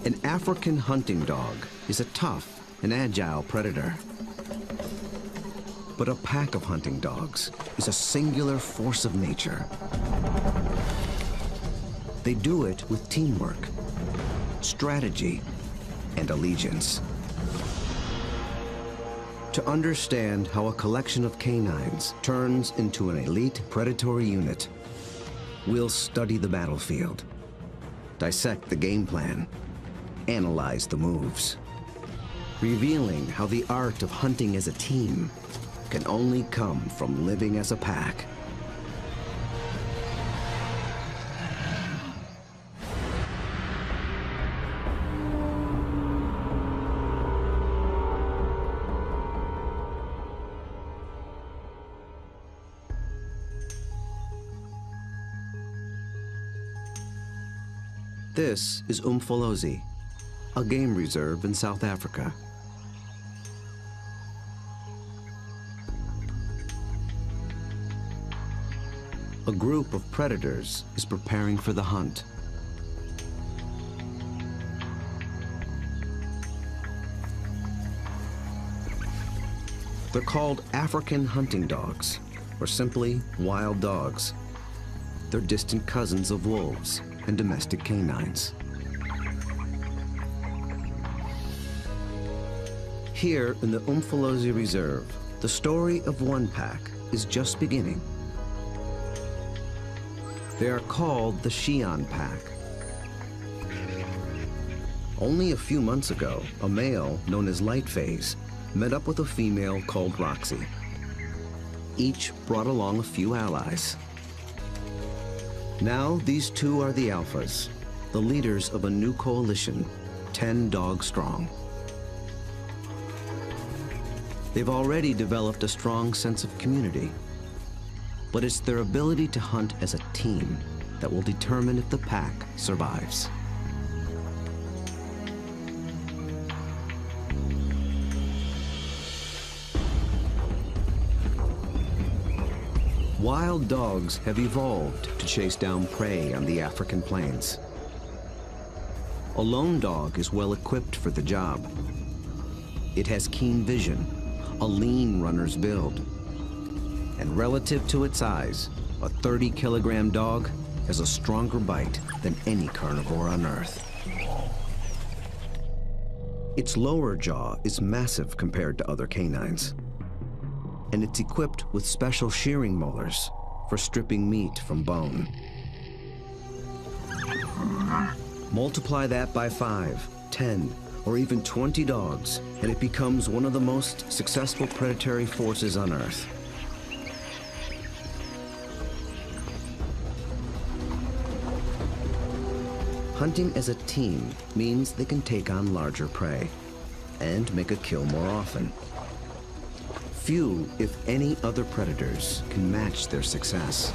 An African hunting dog is a tough and agile predator. But a pack of hunting dogs is a singular force of nature. They do it with teamwork, strategy, and allegiance. To understand how a collection of canines turns into an elite predatory unit, we'll study the battlefield, dissect the game plan, analyze the moves, revealing how the art of hunting as a team can only come from living as a pack. This is Umfolozi, a game reserve in South Africa. A group of predators is preparing for the hunt. They're called African hunting dogs, or simply wild dogs. They're distant cousins of wolves and domestic canines. Here in the Umfolozi Reserve, the story of one pack is just beginning. They are called the Xi'an pack. Only a few months ago, a male known as Light Phase met up with a female called Roxy. Each brought along a few allies. Now these two are the alphas, the leaders of a new coalition, 10 dogs strong. They've already developed a strong sense of community, but it's their ability to hunt as a team that will determine if the pack survives. Wild dogs have evolved to chase down prey on the African plains. A lone dog is well equipped for the job. It has keen vision, a lean runner's build, and relative to its size, a 30-kilogram dog has a stronger bite than any carnivore on Earth. Its lower jaw is massive compared to other canines, and it's equipped with special shearing molars for stripping meat from bone. Multiply that by 5, 10, or even 20 dogs, and it becomes one of the most successful predatory forces on Earth. Hunting as a team means they can take on larger prey and make a kill more often. Few, if any, other predators can match their success.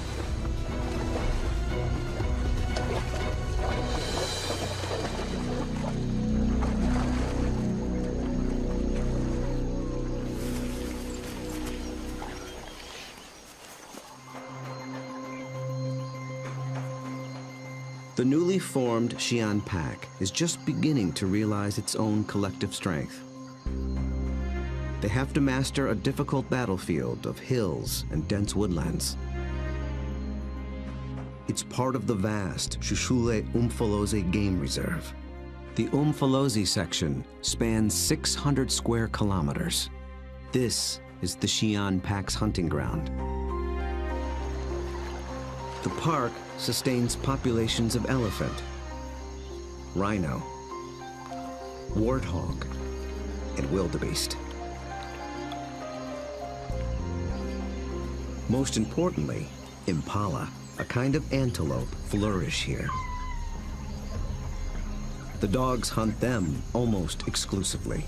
The newly formed Xi'an pack is just beginning to realize its own collective strength. They have to master a difficult battlefield of hills and dense woodlands. It's part of the vast Shushule Umfolozi Game Reserve. The Umfolozi section spans 600 square kilometers. This is the Xi'an pack's hunting ground. The park sustains populations of elephant, rhino, warthog, and wildebeest. Most importantly, impala, a kind of antelope, flourish here. The dogs hunt them almost exclusively.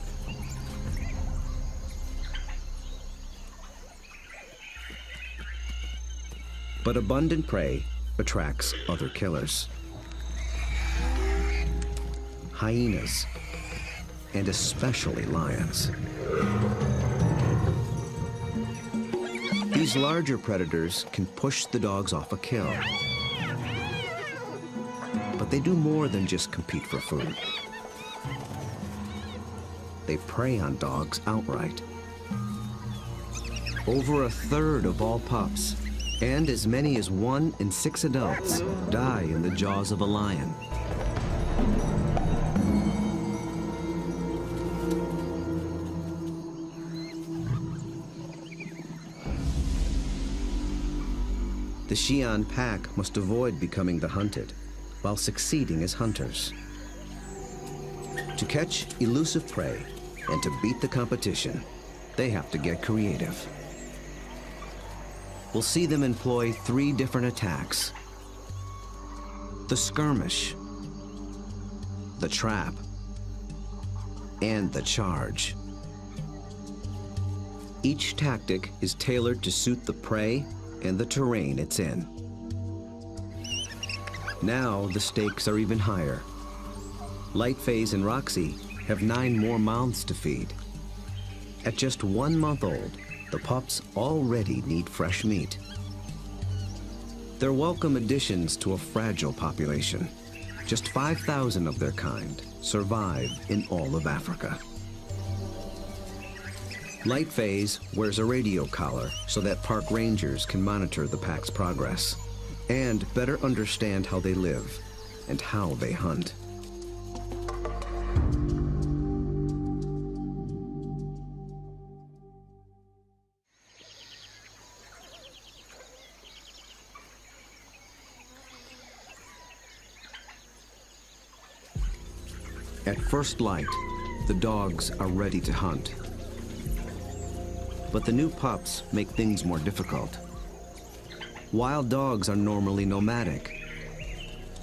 But abundant prey attracts other killers. Hyenas, and especially lions. These larger predators can push the dogs off a kill. But they do more than just compete for food. they prey on dogs outright. Over a third of all pups, and as many as 1 in 6 adults, die in the jaws of a lion. The Xi'an pack must avoid becoming the hunted, while succeeding as hunters. To catch elusive prey and to beat the competition, they have to get creative. We'll see them employ 3 different attacks: the skirmish, the trap, and the charge. Each tactic is tailored to suit the prey and the terrain it's in. Now the stakes are even higher. Lightphase and Roxy have 9 more mouths to feed. At just 1 month old, the pups already need fresh meat. They're welcome additions to a fragile population. Just 5,000 of their kind survive in all of Africa. Lightphase wears a radio collar so that park rangers can monitor the pack's progress and better understand how they live and how they hunt. At first light, the dogs are ready to hunt. But the new pups make things more difficult. Wild dogs are normally nomadic,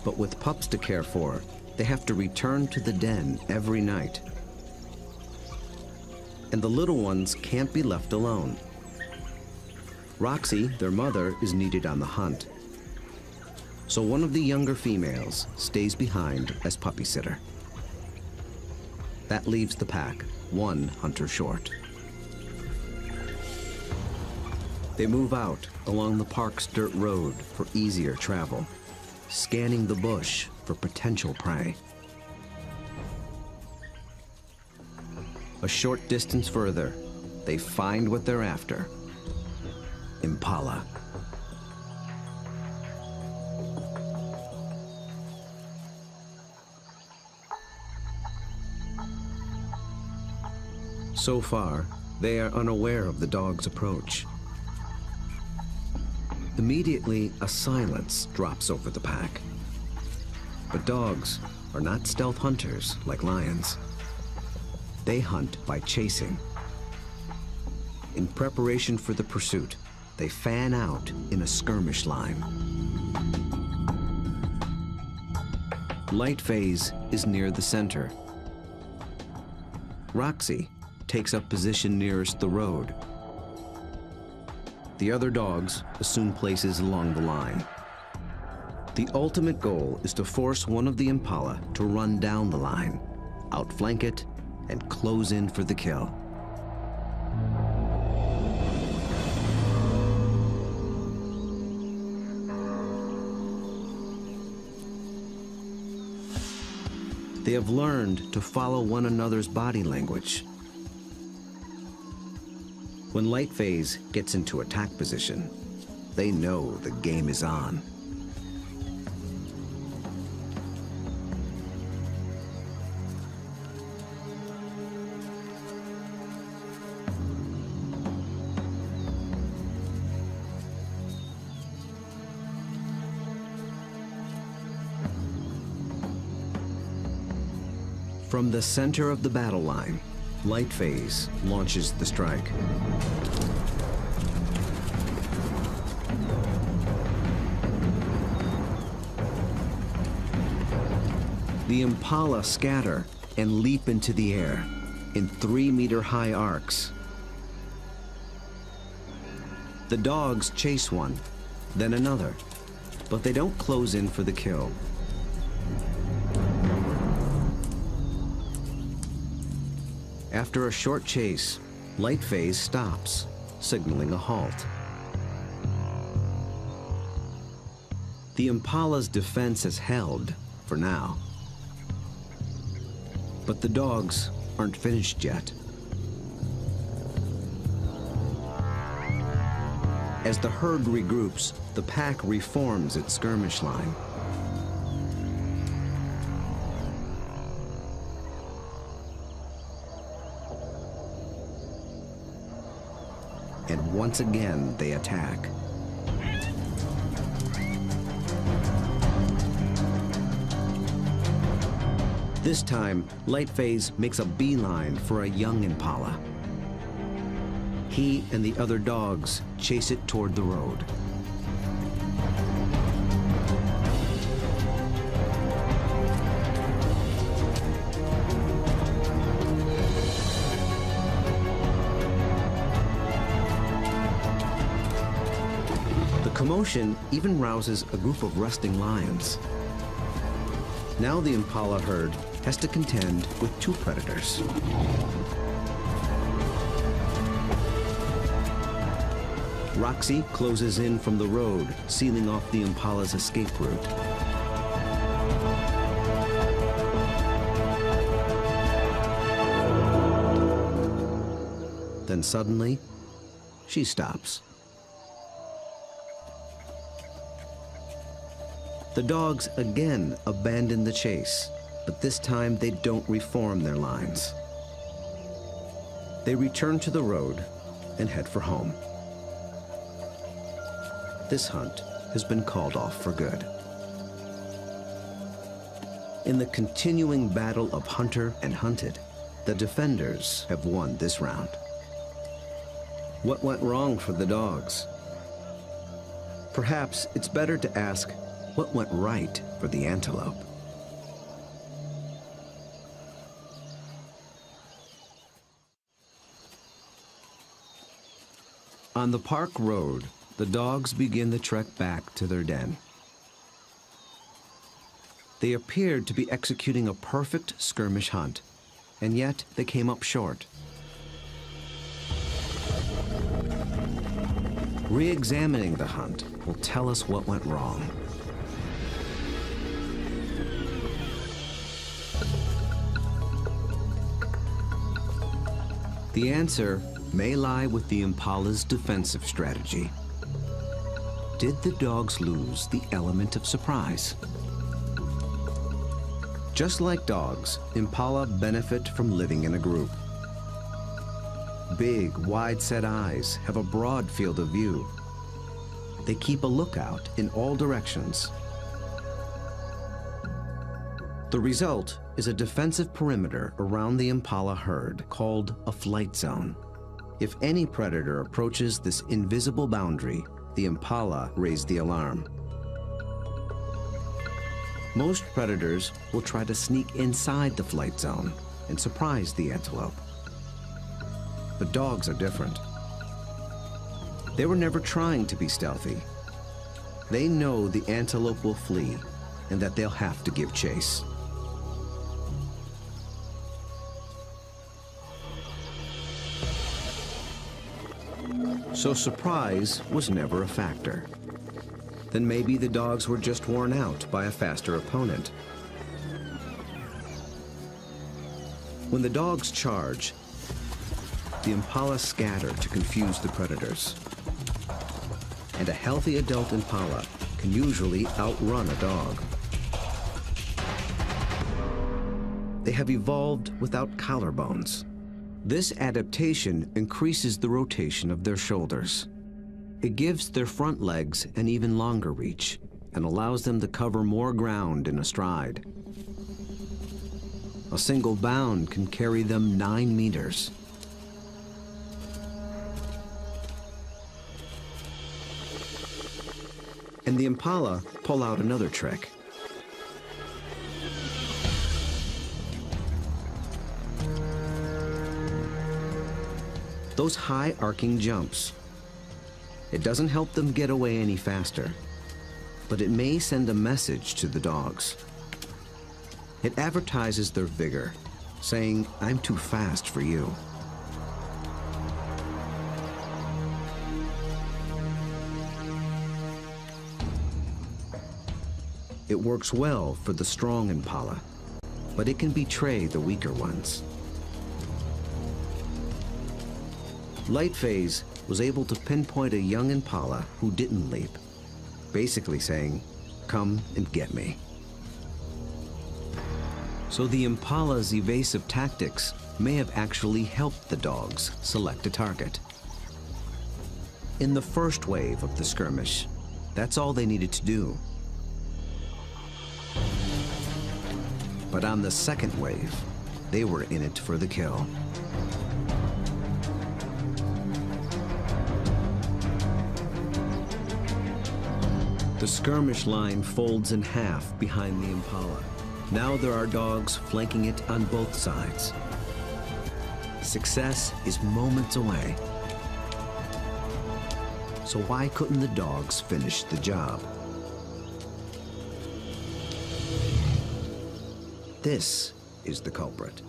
but with pups to care for, they have to return to the den every night. And the little ones can't be left alone. Roxy, their mother, is needed on the hunt. So one of the younger females stays behind as puppy sitter. That leaves the pack 1 hunter short. They move out along the park's dirt road for easier travel, scanning the bush for potential prey. A short distance further, they find what they're after: impala. So far, they are unaware of the dog's approach. Immediately, a silence drops over the pack. But dogs are not stealth hunters like lions. They hunt by chasing. In preparation for the pursuit, they fan out in a skirmish line. Lightphase is near the center. Roxy takes up position nearest the road. The other dogs assume places along the line. The ultimate goal is to force one of the impala to run down the line, outflank it, and close in for the kill. They have learned to follow one another's body language. When Lightphase gets into attack position, they know the game is on. From the center of the battle line, Lightphase launches the strike. The impala scatter and leap into the air in 3-meter-high arcs. The dogs chase one, then another, but they don't close in for the kill. After a short chase, Lightphase stops, signaling a halt. The impala's defense is held for now. But the dogs aren't finished yet. As the herd regroups, the pack reforms its skirmish line. And once again, they attack. This time, Lightphase makes a beeline for a young impala. He and the other dogs chase it toward the road. The commotion even rouses a group of resting lions. Now the impala herd has to contend with two predators. Roxy closes in from the road, sealing off the impala's escape route. Then suddenly, she stops. The dogs again abandon the chase, but this time they don't reform their lines. They return to the road and head for home. This hunt has been called off for good. In the continuing battle of hunter and hunted, the defenders have won this round. What went wrong for the dogs? Perhaps it's better to ask, what went right for the antelope? On the park road, the dogs begin the trek back to their den. They appeared to be executing a perfect skirmish hunt, and yet they came up short. Re-examining the hunt will tell us what went wrong. The answer may lie with the impala's defensive strategy. Did the dogs lose the element of surprise? Just like dogs, impala benefit from living in a group. Big, wide-set eyes have a broad field of view. They keep a lookout in all directions. The result is a defensive perimeter around the impala herd called a flight zone. If any predator approaches this invisible boundary, the impala raise the alarm. Most predators will try to sneak inside the flight zone and surprise the antelope. But dogs are different. They were never trying to be stealthy. They know the antelope will flee and that they'll have to give chase. So surprise was never a factor. Then maybe the dogs were just worn out by a faster opponent. When the dogs charge, the impala scatter to confuse the predators. And a healthy adult impala can usually outrun a dog. They have evolved without collarbones. This adaptation increases the rotation of their shoulders. It gives their front legs an even longer reach and allows them to cover more ground in a stride. A single bound can carry them 9 meters. And the impala pull out another trick. Those high arcing jumps. It doesn't help them get away any faster, but it may send a message to the dogs. It advertises their vigor, saying, "I'm too fast for you." It works well for the strong impala, but it can betray the weaker ones. Lightphase was able to pinpoint a young impala who didn't leap, basically saying, "Come and get me." So the impala's evasive tactics may have actually helped the dogs select a target. In the first wave of the skirmish, that's all they needed to do. But on the second wave, they were in it for the kill. The skirmish line folds in half behind the impala. Now there are dogs flanking it on both sides. Success is moments away. So why couldn't the dogs finish the job? This is the culprit.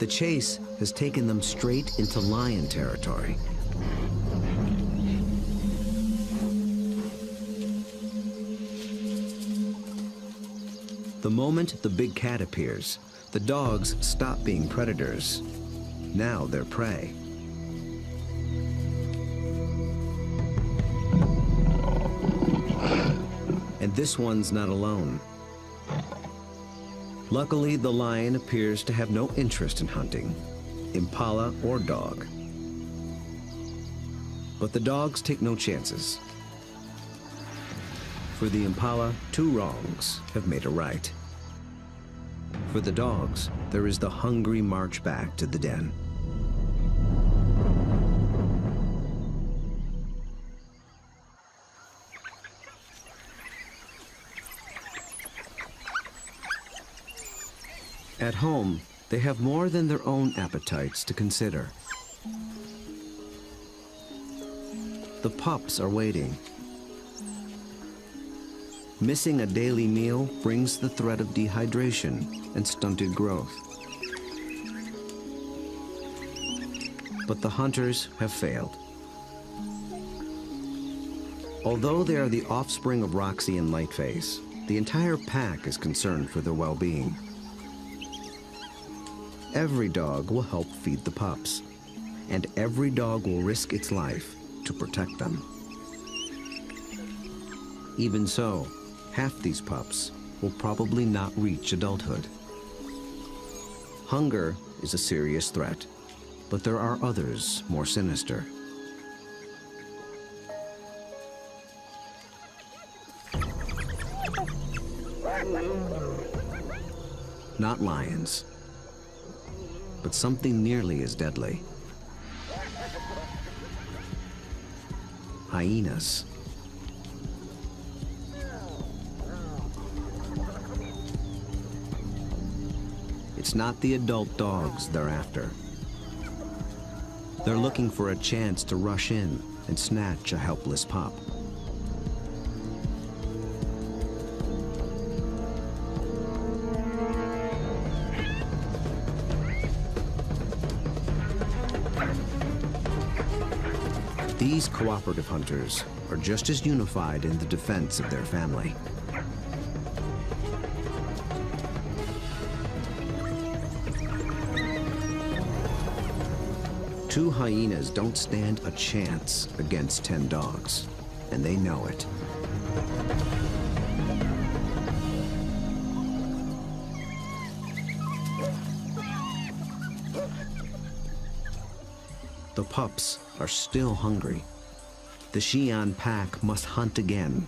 The chase has taken them straight into lion territory. The moment the big cat appears, the dogs stop being predators. Now they're prey. And this one's not alone. Luckily, the lion appears to have no interest in hunting, impala or dog. But the dogs take no chances. For the impala, 2 wrongs have made a right. For the dogs, there is the hungry march back to the den. At home, they have more than their own appetites to consider. The pups are waiting. Missing a daily meal brings the threat of dehydration and stunted growth. But the hunters have failed. Although they are the offspring of Roxy and Lightphase, the entire pack is concerned for their well-being. Every dog will help feed the pups, and every dog will risk its life to protect them. Even so, half these pups will probably not reach adulthood. Hunger is a serious threat, but there are others more sinister. Not lions, but something nearly as deadly. Hyenas. It's not the adult dogs they're after. They're looking for a chance to rush in and snatch a helpless pup. These cooperative hunters are just as unified in the defense of their family. Two hyenas don't stand a chance against 10 dogs, and they know it. The pups are still hungry. The Xi'an pack must hunt again,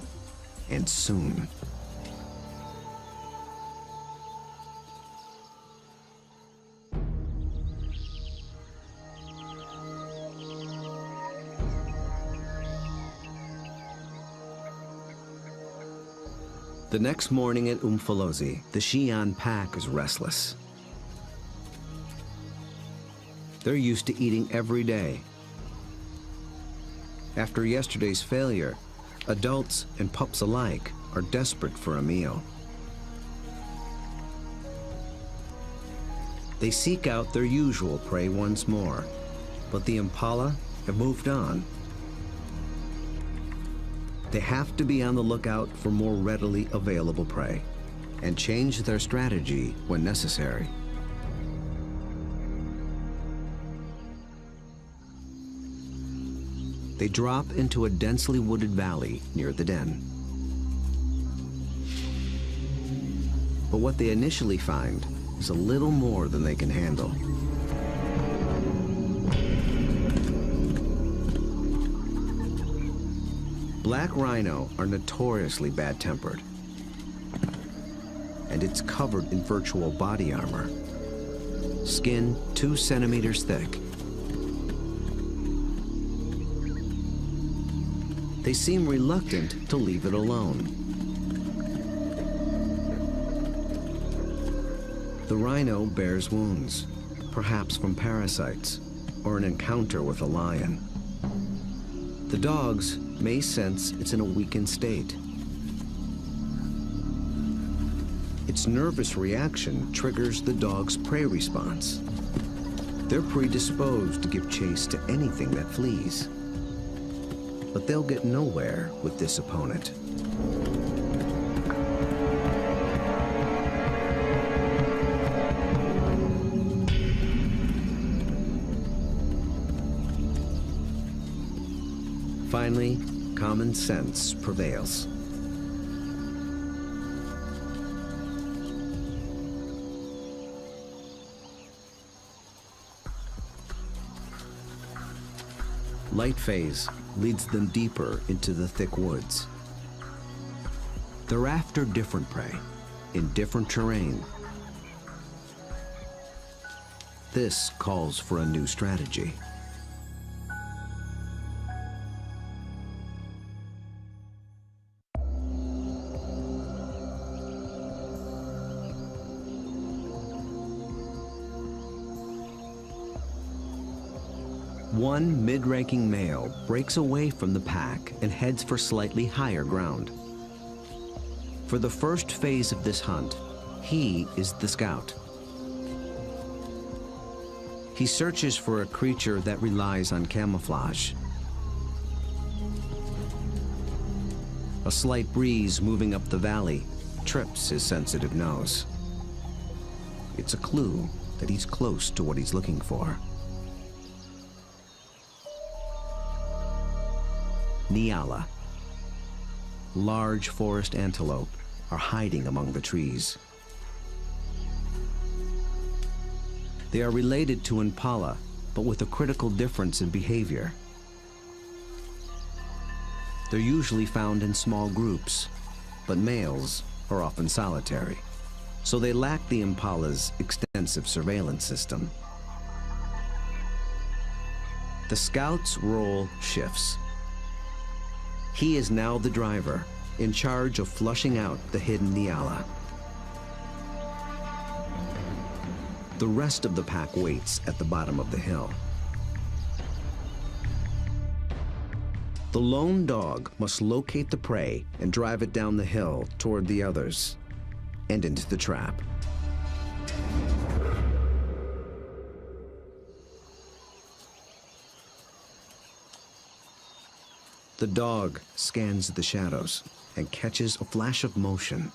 and soon. The next morning at Umfolozi, the Xi'an pack is restless. They're used to eating every day. After yesterday's failure, adults and pups alike are desperate for a meal. They seek out their usual prey once more, but the impala have moved on. They have to be on the lookout for more readily available prey and change their strategy when necessary. They drop into a densely wooded valley near the den. But what they initially find is a little more than they can handle. Black rhino are notoriously bad-tempered, and it's covered in virtual body armor, skin 2 centimeters thick. They seem reluctant to leave it alone. The rhino bears wounds, perhaps from parasites or an encounter with a lion. The dogs may sense it's in a weakened state. Its nervous reaction triggers the dog's prey response. They're predisposed to give chase to anything that flees. But they'll get nowhere with this opponent. Finally, common sense prevails. Light phase leads them deeper into the thick woods. They're after different prey in different terrain. This calls for a new strategy. One mid-ranking male breaks away from the pack and heads for slightly higher ground. For the first phase of this hunt, he is the scout. He searches for a creature that relies on camouflage. A slight breeze moving up the valley trips his sensitive nose. It's a clue that he's close to what he's looking for. Nyala. Large forest antelope are hiding among the trees. They are related to impala, but with a critical difference in behavior. They're usually found in small groups, but males are often solitary, so they lack the impala's extensive surveillance system. The scout's role shifts. He is now the driver, in charge of flushing out the hidden Nyala. The rest of the pack waits at the bottom of the hill. The lone dog must locate the prey and drive it down the hill toward the others and into the trap. The dog scans the shadows and catches a flash of motion.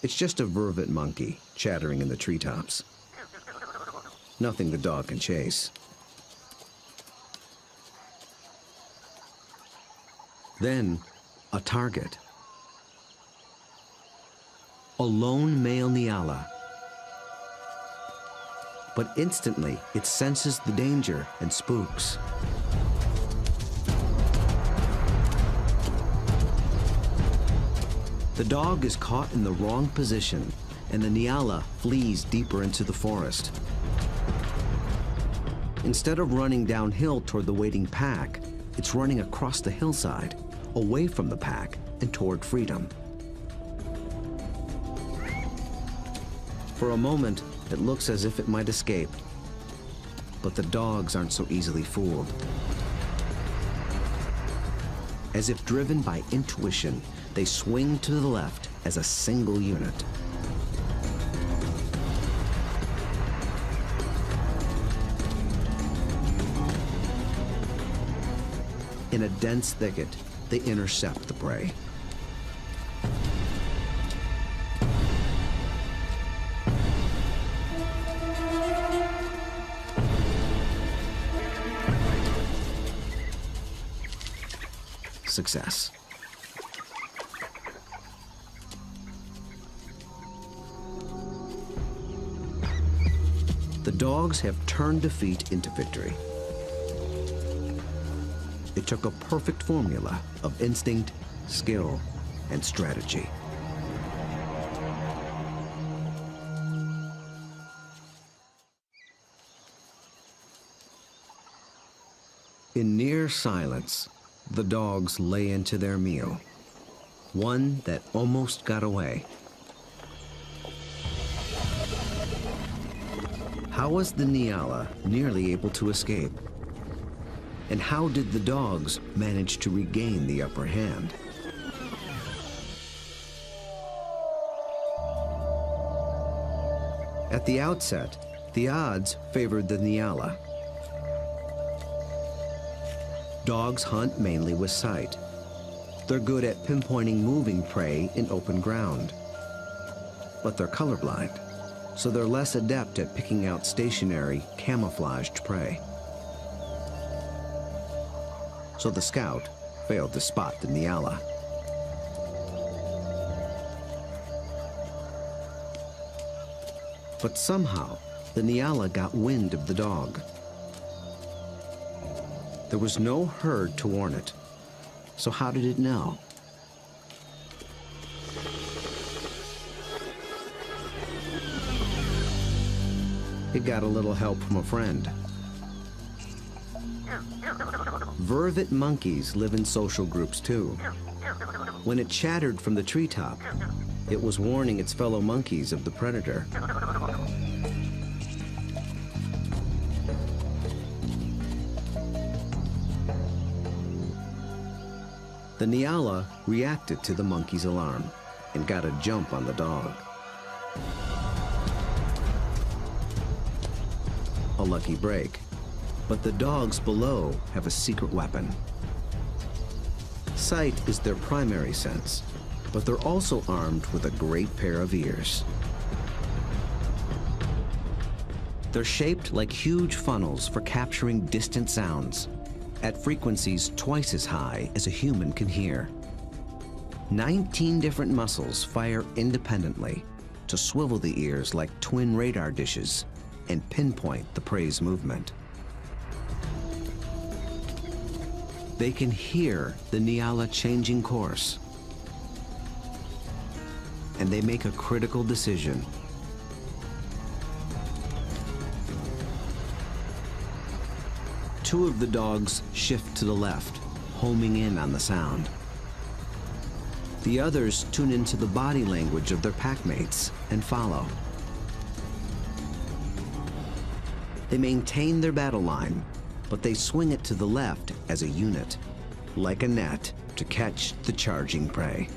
It's just a vervet monkey chattering in the treetops. Nothing the dog can chase. Then, a target. A lone male Nyala. But instantly, it senses the danger and spooks. The dog is caught in the wrong position, and the Nyala flees deeper into the forest. Instead of running downhill toward the waiting pack, it's running across the hillside, away from the pack and toward freedom. For a moment, it looks as if it might escape, but the dogs aren't so easily fooled. As if driven by intuition, they swing to the left as a single unit. In a dense thicket, they intercept the prey. success. The dogs have turned defeat into victory. It took a perfect formula of instinct, skill, and strategy. In near silence, the dogs lay into their meal, one that almost got away. How was the Nyala nearly able to escape? And how did the dogs manage to regain the upper hand? At the outset, the odds favored the Nyala. Dogs hunt mainly with sight. They're good at pinpointing moving prey in open ground. But they're colorblind, so they're less adept at picking out stationary, camouflaged prey. So the scout failed to spot the Nyala. But somehow, the Nyala got wind of the dog. There was no herd to warn it, so how did it know? It got a little help from a friend. Vervet monkeys live in social groups too. When it chattered from the treetop, it was warning its fellow monkeys of the predator. The Nyala reacted to the monkey's alarm and got a jump on the dog. A lucky break, but the dogs below have a secret weapon. Sight is their primary sense, but they're also armed with a great pair of ears. They're shaped like huge funnels for capturing distant sounds at frequencies twice as high as a human can hear. 19 different muscles fire independently to swivel the ears like twin radar dishes and pinpoint the prey's movement. They can hear the Nyala changing course, and they make a critical decision. Two of the dogs shift to the left, homing in on the sound. The others tune into the body language of their packmates and follow. They maintain their battle line, but they swing it to the left as a unit, like a net to catch the charging prey.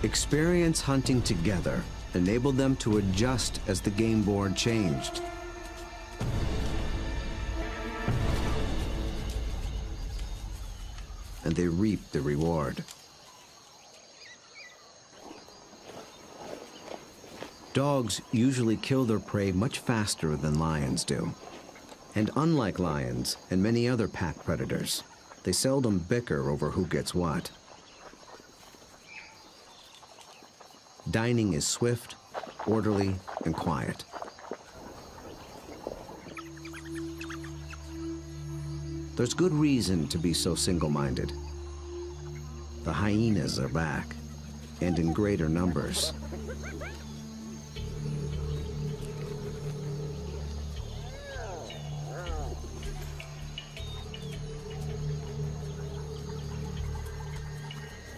Experience hunting together enabled them to adjust as the game board changed. And they reaped the reward. Dogs usually kill their prey much faster than lions do. And unlike lions and many other pack predators, they seldom bicker over who gets what. Dining is swift, orderly, and quiet. There's good reason to be so single-minded. The hyenas are back, and in greater numbers.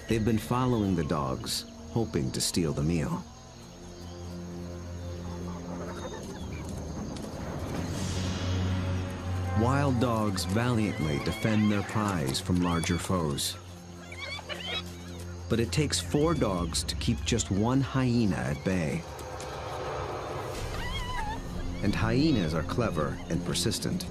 They've been following the dogs, hoping to steal the meal. Wild dogs valiantly defend their prize from larger foes. But it takes 4 dogs to keep just one hyena at bay. And hyenas are clever and persistent.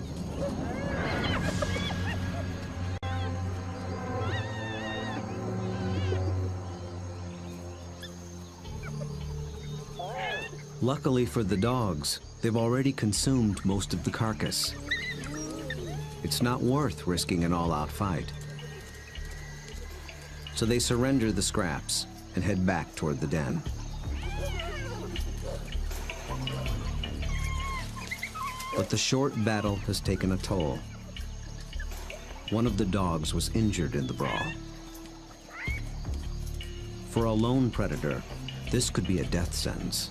Luckily for the dogs, they've already consumed most of the carcass. It's not worth risking an all-out fight. So they surrender the scraps and head back toward the den. But the short battle has taken a toll. One of the dogs was injured in the brawl. For a lone predator, this could be a death sentence.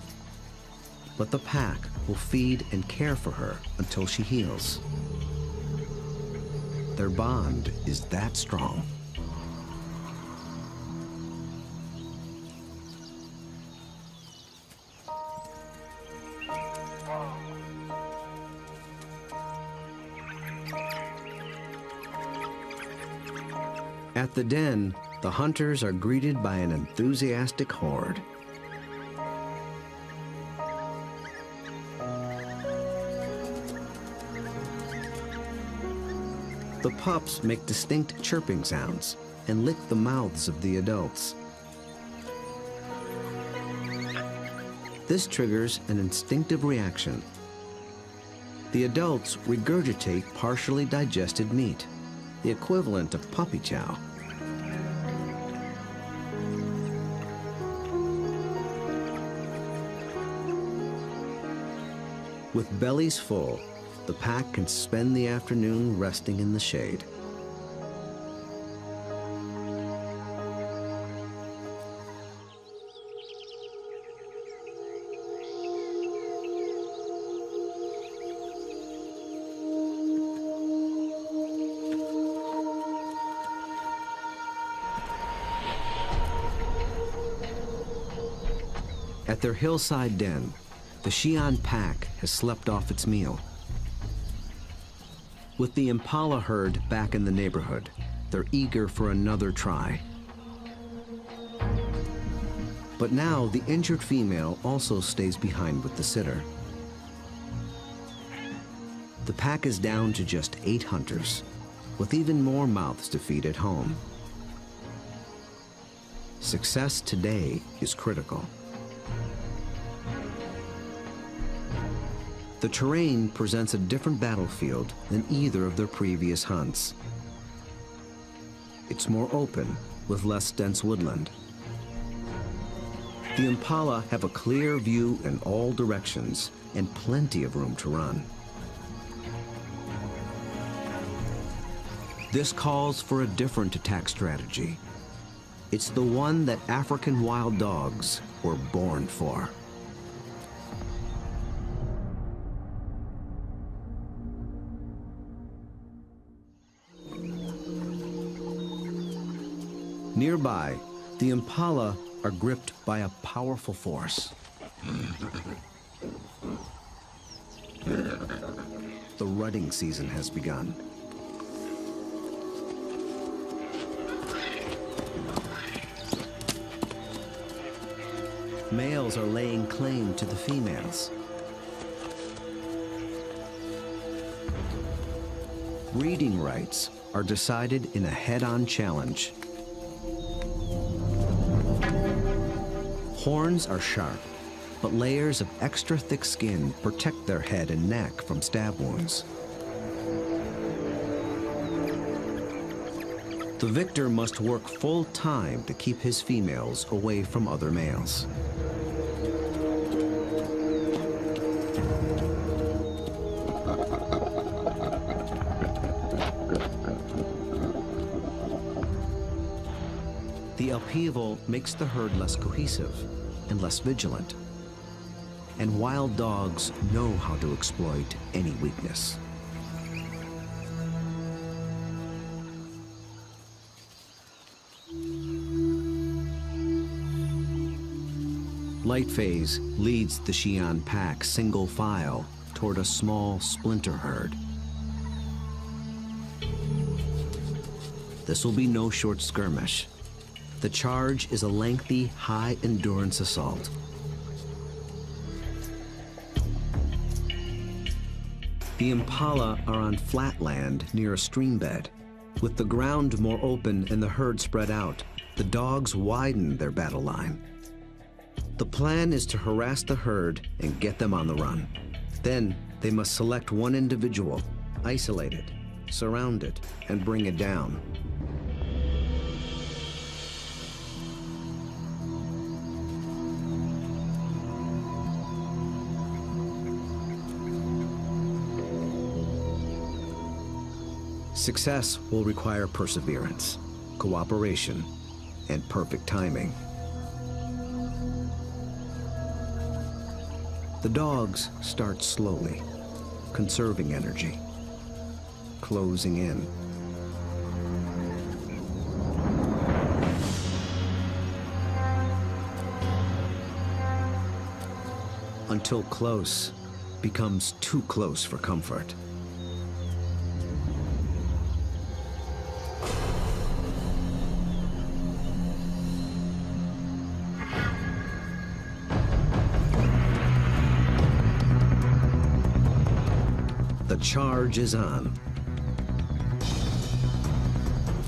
But the pack will feed and care for her until she heals. Their bond is that strong. At the den, the hunters are greeted by an enthusiastic horde. The pups make distinct chirping sounds and lick the mouths of the adults. This triggers an instinctive reaction. The adults regurgitate partially digested meat, the equivalent of puppy chow. With bellies full, the pack can spend the afternoon resting in the shade. At their hillside den, the Xi'an pack has slept off its meal. With the impala herd back in the neighborhood, they're eager for another try. But now the injured female also stays behind with the sitter. The pack is down to just 8 hunters, with even more mouths to feed at home. Success today is critical. The terrain presents a different battlefield than either of their previous hunts. It's more open, with less dense woodland. The impala have a clear view in all directions and plenty of room to run. This calls for a different attack strategy. It's the one that African wild dogs were born for. Nearby, the impala are gripped by a powerful force. The rutting season has begun. Males are laying claim to the females. Breeding rights are decided in a head-on challenge. Horns are sharp, but layers of extra thick skin protect their head and neck from stab wounds. The victor must work full time to keep his females away from other males. The upheaval makes the herd less cohesive and less vigilant. And wild dogs know how to exploit any weakness. Lightphase leads the Xi'an pack single file toward a small splinter herd. This will be no short skirmish. The charge is a lengthy, high-endurance assault. The impala are on flat land near a stream bed. With the ground more open and the herd spread out, the dogs widen their battle line. The plan is to harass the herd and get them on the run. Then they must select one individual, isolate it, surround it, and bring it down. Success will require perseverance, cooperation, and perfect timing. The dogs start slowly, conserving energy, closing in. Until close becomes too close for comfort. The charge is on.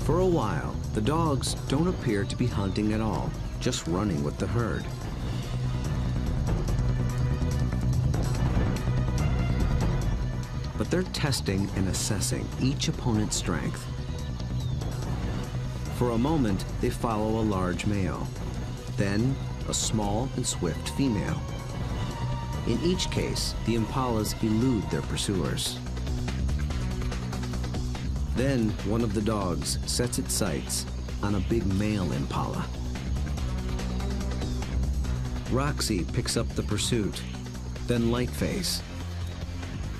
For a while, the dogs don't appear to be hunting at all, just running with the herd. But they're testing and assessing each opponent's strength. For a moment, they follow a large male, then a small and swift female. In each case, the impalas elude their pursuers. Then one of the dogs sets its sights on a big male impala. Roxy picks up the pursuit, then Lightface.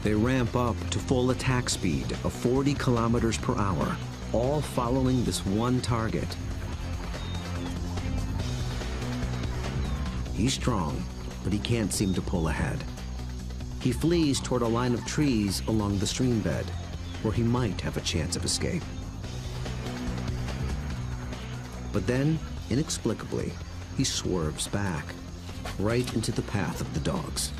They ramp up to full attack speed of 40 kilometers per hour, all following this one target. He's strong, but he can't seem to pull ahead. He flees toward a line of trees along the stream bed, where he might have a chance of escape. But then, inexplicably, he swerves back, right into the path of the dogs.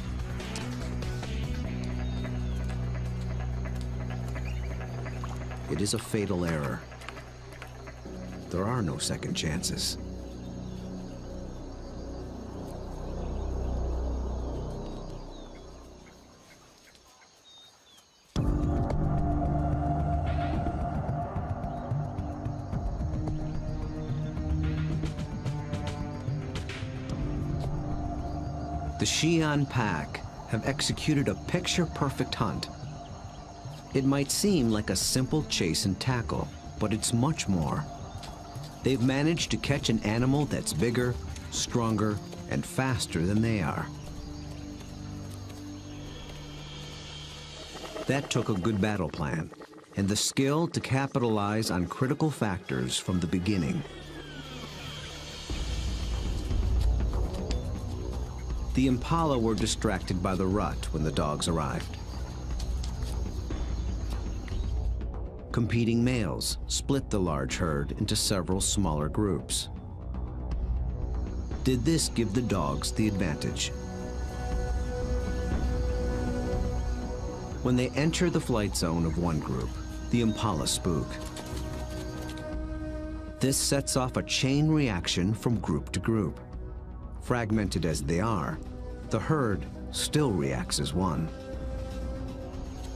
It is a fatal error. There are no second chances. The Xi'an pack have executed a picture-perfect hunt. It might seem like a simple chase and tackle, but it's much more. They've managed to catch an animal that's bigger, stronger, and faster than they are. That took a good battle plan, and the skill to capitalize on critical factors from the beginning. The impala were distracted by the rut when the dogs arrived. Competing males split the large herd into several smaller groups. Did this give the dogs the advantage? When they enter the flight zone of one group, the impala spook. This sets off a chain reaction from group to group. Fragmented as they are, the herd still reacts as one.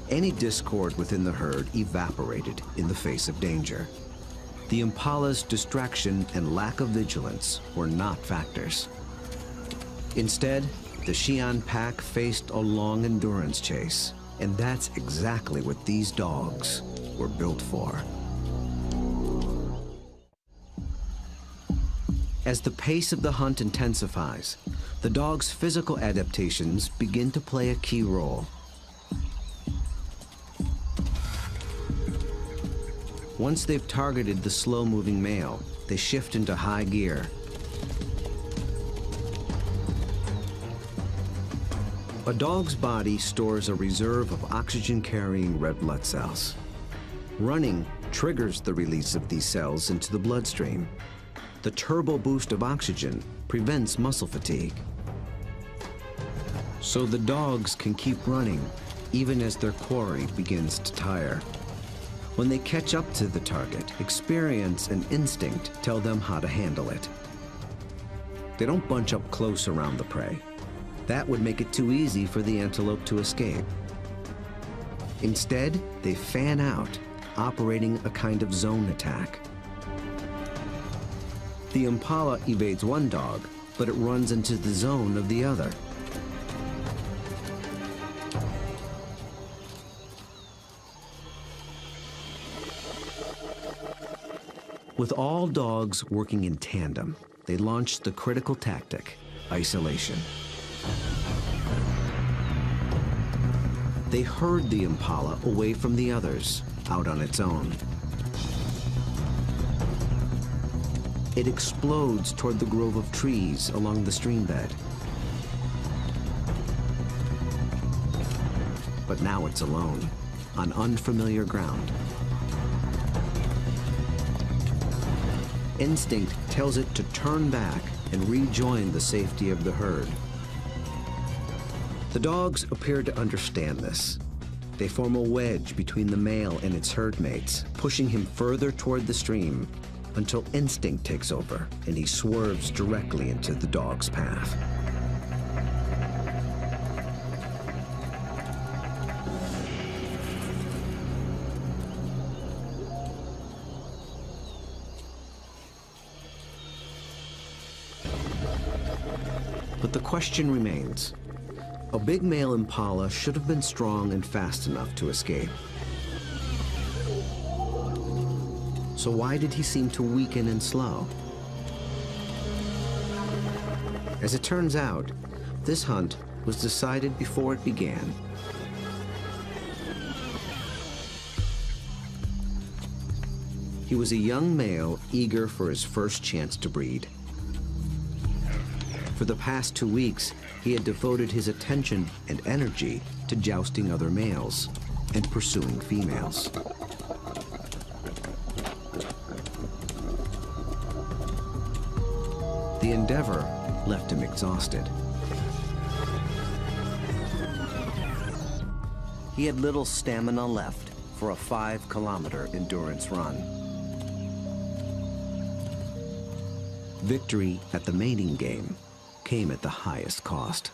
Any discord within the herd evaporated in the face of danger. The impala's distraction and lack of vigilance were not factors. Instead, the Xi'an pack faced a long endurance chase, and that's exactly what these dogs were built for. As the pace of the hunt intensifies, the dog's physical adaptations begin to play a key role. Once they've targeted the slow-moving male, they shift into high gear. A dog's body stores a reserve of oxygen-carrying red blood cells. Running triggers the release of these cells into the bloodstream. The turbo boost of oxygen prevents muscle fatigue. So the dogs can keep running even as their quarry begins to tire. When they catch up to the target, experience and instinct tell them how to handle it. They don't bunch up close around the prey. That would make it too easy for the antelope to escape. Instead, they fan out, operating a kind of zone attack. The impala evades one dog, but it runs into the zone of the other. With all dogs working in tandem, they launched the critical tactic, isolation. They herd the impala away from the others, out on its own. It explodes toward the grove of trees along the stream bed. But now it's alone, on unfamiliar ground. Instinct tells it to turn back and rejoin the safety of the herd. The dogs appear to understand this. They form a wedge between the male and its herd mates, pushing him further toward the stream until instinct takes over and he swerves directly into the dog's path. But the question remains. A big male impala should have been strong and fast enough to escape. So why did he seem to weaken and slow? As it turns out, this hunt was decided before it began. He was a young male eager for his first chance to breed. For the past 2 weeks, he had devoted his attention and energy to jousting other males and pursuing females. The endeavor left him exhausted. He had little stamina left for a 5-kilometer endurance run. Victory at the mating game came at the highest cost.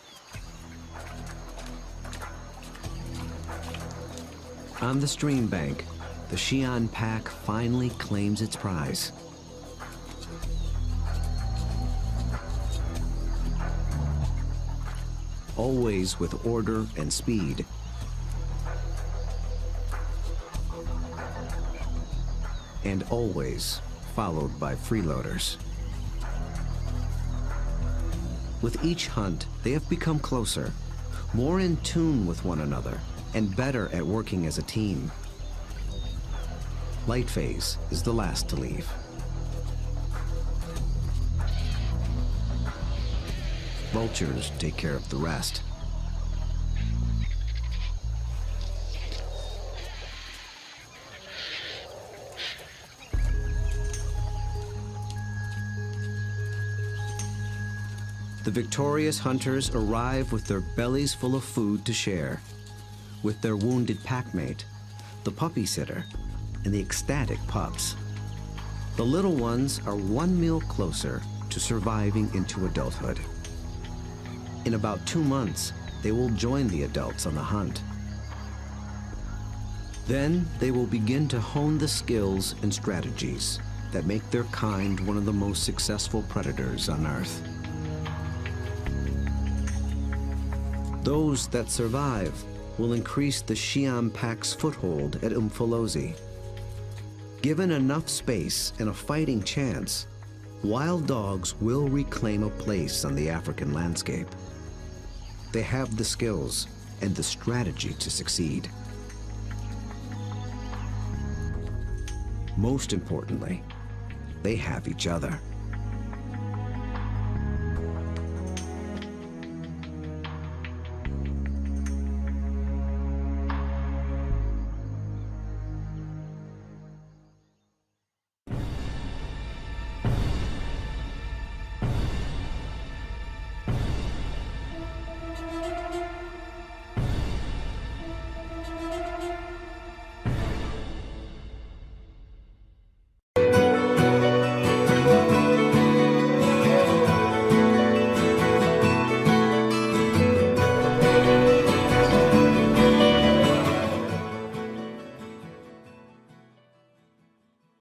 On the stream bank, the Xi'an pack finally claims its prize. Always with order and speed. And always followed by freeloaders. With each hunt, they have become closer, more in tune with one another, and better at working as a team. Light phase is the last to leave. Vultures take care of the rest. The victorious hunters arrive with their bellies full of food to share, with their wounded packmate, the puppy sitter, and the ecstatic pups. The little ones are one meal closer to surviving into adulthood. In about 2 months, they will join the adults on the hunt. Then they will begin to hone the skills and strategies that make their kind one of the most successful predators on Earth. Those that survive will increase the Xi'an pack's foothold at Umfolozi. Given enough space and a fighting chance, wild dogs will reclaim a place on the African landscape. They have the skills and the strategy to succeed. Most importantly, they have each other.